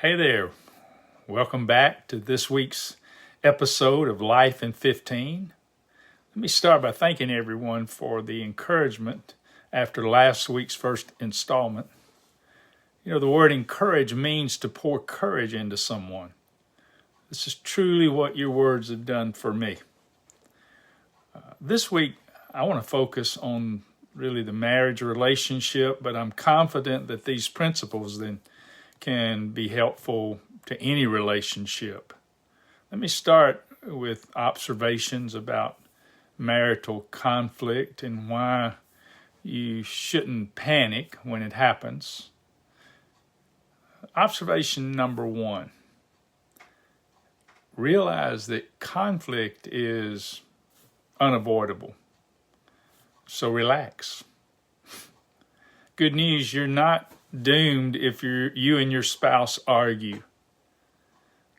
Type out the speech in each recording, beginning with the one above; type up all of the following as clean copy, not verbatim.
Hey there, welcome back to this week's episode of Life in 15. Let me start by thanking everyone for the encouragement after last week's first installment. You know, the word encourage means to pour courage into someone. This is truly what your words have done for me. This week, I want to focus on really the marriage relationship, but I'm confident that these principles then can be helpful to any relationship. Let me start with observations about marital conflict and why you shouldn't panic when it happens. Observation number one, realize that conflict is unavoidable. So relax. Good news, you're not doomed if you and your spouse argue.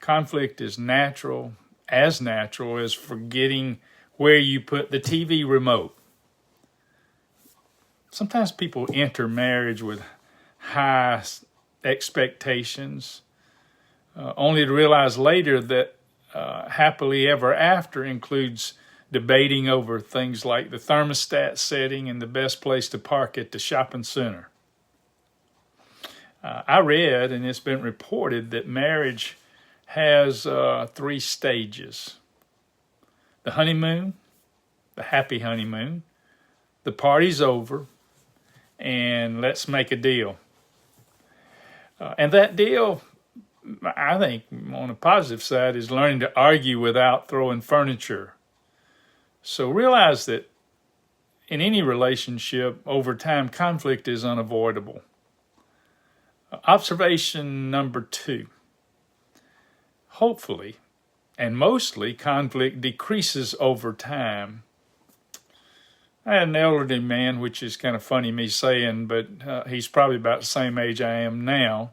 Conflict is natural as forgetting where you put the TV remote. Sometimes people enter marriage with high expectations, only to realize later that happily ever after includes debating over things like the thermostat setting and the best place to park at the shopping center. I read, and it's been reported, that marriage has 3 stages. The honeymoon, the happy honeymoon, the party's over, and let's make a deal. And that deal, I think, on the positive side, is learning to argue without throwing furniture. So realize that in any relationship, over time, conflict is unavoidable. Observation number 2. Hopefully, and mostly, conflict decreases over time. I had an elderly man, which is kind of funny me saying, but he's probably about the same age I am now.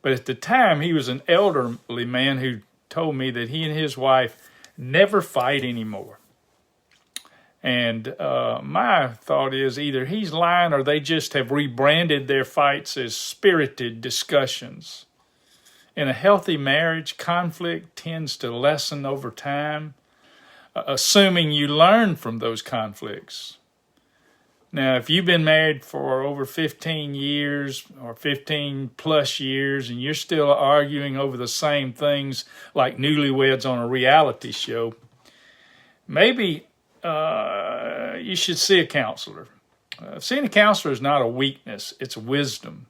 But at the time, he was an elderly man who told me that he and his wife never fight anymore. And my thought is either he's lying or they just have rebranded their fights as spirited discussions. In a healthy marriage, conflict tends to lessen over time, assuming you learn from those conflicts. Now, if you've been married for over 15 years or 15 plus years and you're still arguing over the same things like newlyweds on a reality show, maybe you should see a counselor. Seeing a counselor is not a weakness, it's wisdom.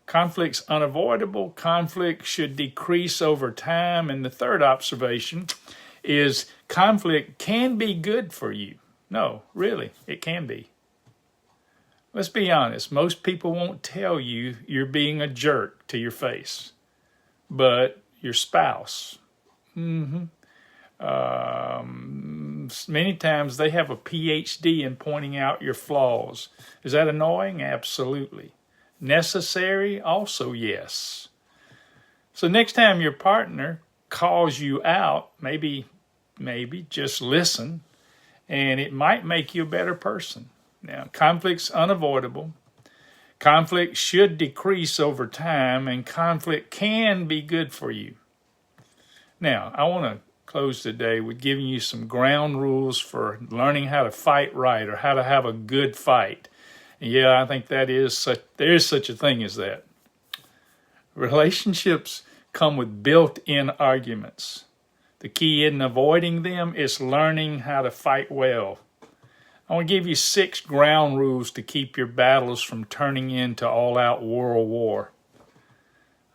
Conflict's unavoidable. Conflict should decrease over time. And the third observation is conflict can be good for you. No, really, it can be. Let's be honest. Most people won't tell you you're being a jerk to your face, but your spouse. Many times they have a PhD in pointing out your flaws. Is that annoying? Absolutely. Necessary? Also yes. So next time your partner calls you out, maybe just listen, and it might make you a better person. Now, conflict's unavoidable. Conflict should decrease over time, and conflict can be good for you. Now, I want to close today with giving you some ground rules for learning how to fight right or how to have a good fight. And yeah, I think there is such a thing as that. Relationships come with built-in arguments. The key isn't avoiding them, it's learning how to fight well. I want to give you 6 ground rules to keep your battles from turning into all-out world war.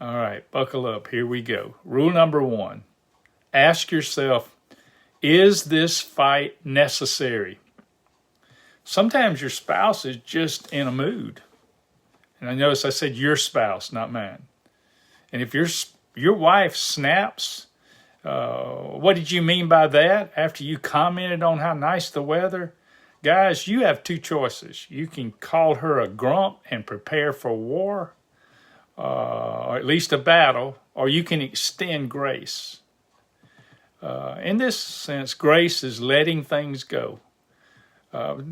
All right, buckle up. Here we go. Rule number 1. Ask yourself, is this fight necessary? Sometimes your spouse is just in a mood. And I notice I said your spouse, not mine. And if your wife snaps, what did you mean by that? After you commented on how nice the weather? Guys, you have 2 choices. You can call her a grump and prepare for war, or at least a battle, or you can extend grace. In this sense, grace is letting things go.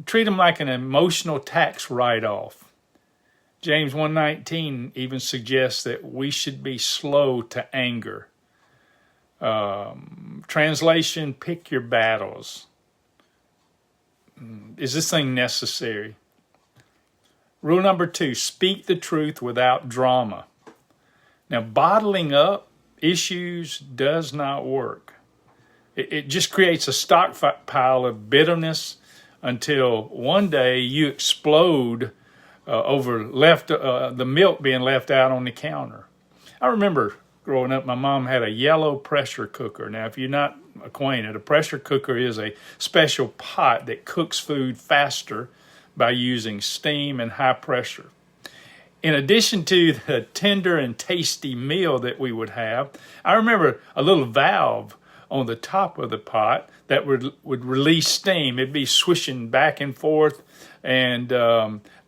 Treat them like an emotional tax write-off. James 1:19 even suggests that we should be slow to anger. Translation, pick your battles. Is this thing necessary? Rule number 2, speak the truth without drama. Now, bottling up issues does not work. It just creates a stockpile of bitterness until one day you explode over the milk being left out on the counter. I remember growing up, my mom had a yellow pressure cooker. Now, if you're not acquainted, a pressure cooker is a special pot that cooks food faster by using steam and high pressure. In addition to the tender and tasty meal that we would have, I remember a little valve on the top of the pot that would release steam. It'd be swishing back and forth. And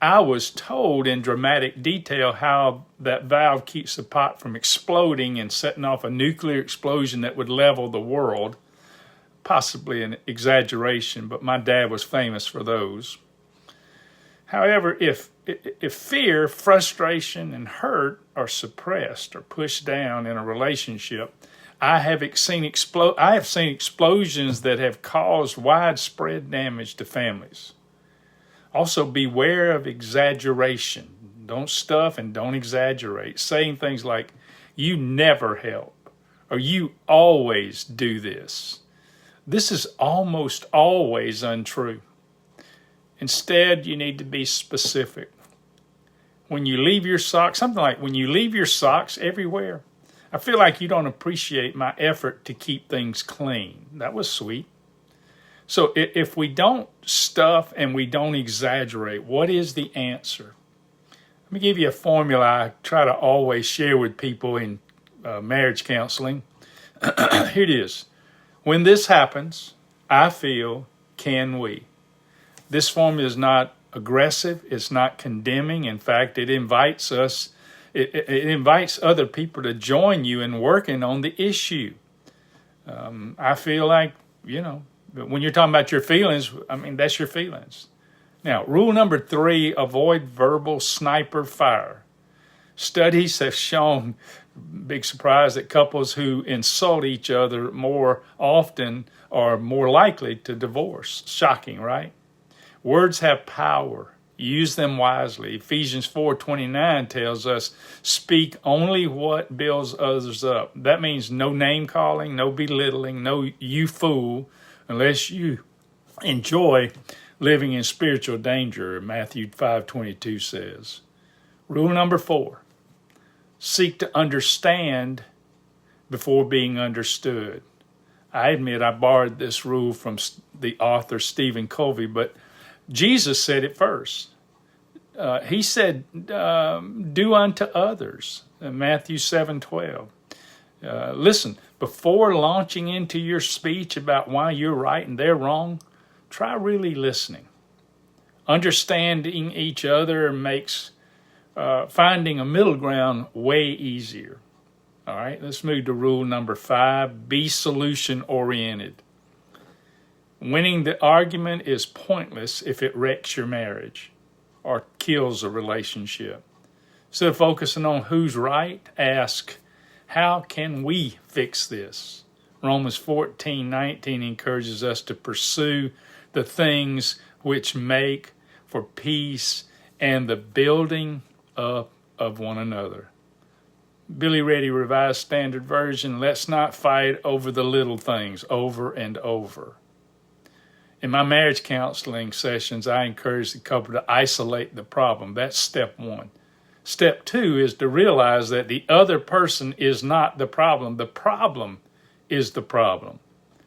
I was told in dramatic detail how that valve keeps the pot from exploding and setting off a nuclear explosion that would level the world. Possibly an exaggeration, but my dad was famous for those. However, if fear, frustration, and hurt are suppressed or pushed down in a relationship, I have seen explosions that have caused widespread damage to families. Also, beware of exaggeration. Don't stuff and don't exaggerate. Saying things like, you never help, or you always do this. This is almost always untrue. Instead, you need to be specific. When you leave your socks, something like, when you leave your socks everywhere, I feel like you don't appreciate my effort to keep things clean. That was sweet. So if we don't stuff and we don't exaggerate, what is the answer? Let me give you a formula I try to always share with people in marriage counseling. Here it is. When this happens, I feel, can we? This formula is not aggressive. It's not condemning. In fact, it invites us. It invites other people to join you in working on the issue. I feel like, when you're talking about your feelings, that's your feelings. Now, rule number 3, avoid verbal sniper fire. Studies have shown, big surprise, that couples who insult each other more often are more likely to divorce. Shocking, right? Words have power. Use them wisely. Ephesians 4:29 tells us, speak only what builds others up. That means no name calling, no belittling, no you fool, unless you enjoy living in spiritual danger, Matthew 5:22 says. Rule number 4, seek to understand before being understood. I admit I borrowed this rule from the author Stephen Covey, but Jesus said it first. He said, do unto others, Matthew 7:12. Listen, before launching into your speech about why you're right and they're wrong, try really listening. Understanding each other makes finding a middle ground way easier. All right, let's move to rule number 5, be solution-oriented. Winning the argument is pointless if it wrecks your marriage or kills a relationship. Instead of focusing on who's right, ask, how can we fix this? Romans 14:19 encourages us to pursue the things which make for peace and the building up of one another. Billy Reddy Revised Standard Version, let's not fight over the little things over and over. In my marriage counseling sessions, I encourage the couple to isolate the problem. That's step 1. Step 2 is to realize that the other person is not the problem. The problem is the problem.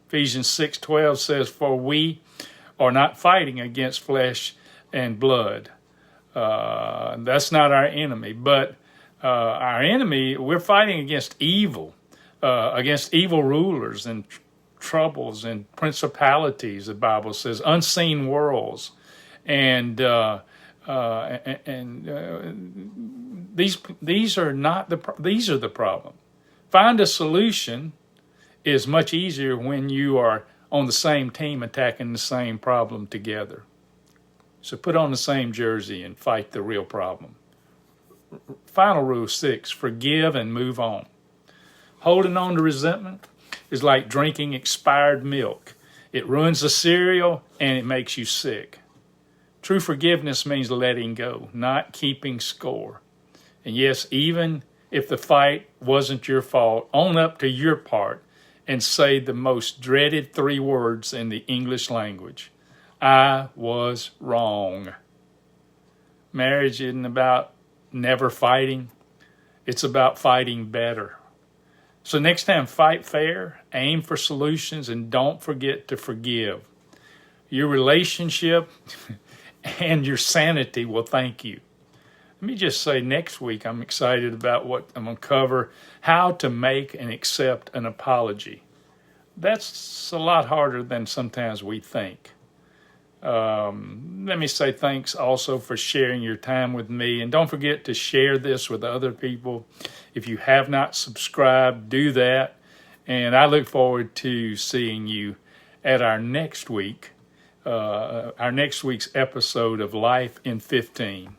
Ephesians 6:12 says, for we are not fighting against flesh and blood. That's not our enemy, but our enemy, we're fighting against evil rulers and troubles and principalities, the Bible says, unseen worlds, and these are the problem. Find a solution is much easier when you are on the same team attacking the same problem together. So put on the same jersey and fight the real problem. final rule 6, forgive and move on. Holding on to resentment is like drinking expired milk. It ruins the cereal and it makes you sick. True forgiveness means letting go, not keeping score. And yes, even if the fight wasn't your fault, own up to your part and say the most dreaded 3 words in the English language. I was wrong. Marriage isn't about never fighting. It's about fighting better. So next time, fight fair, aim for solutions, and don't forget to forgive. Your relationship and your sanity will thank you. Let me just say, next week I'm excited about what I'm going to cover, how to make and accept an apology. That's a lot harder than sometimes we think. Let me say thanks also for sharing your time with me. And don't forget to share this with other people. If you have not subscribed, do that. And I look forward to seeing you at our next week's episode of Life in 15.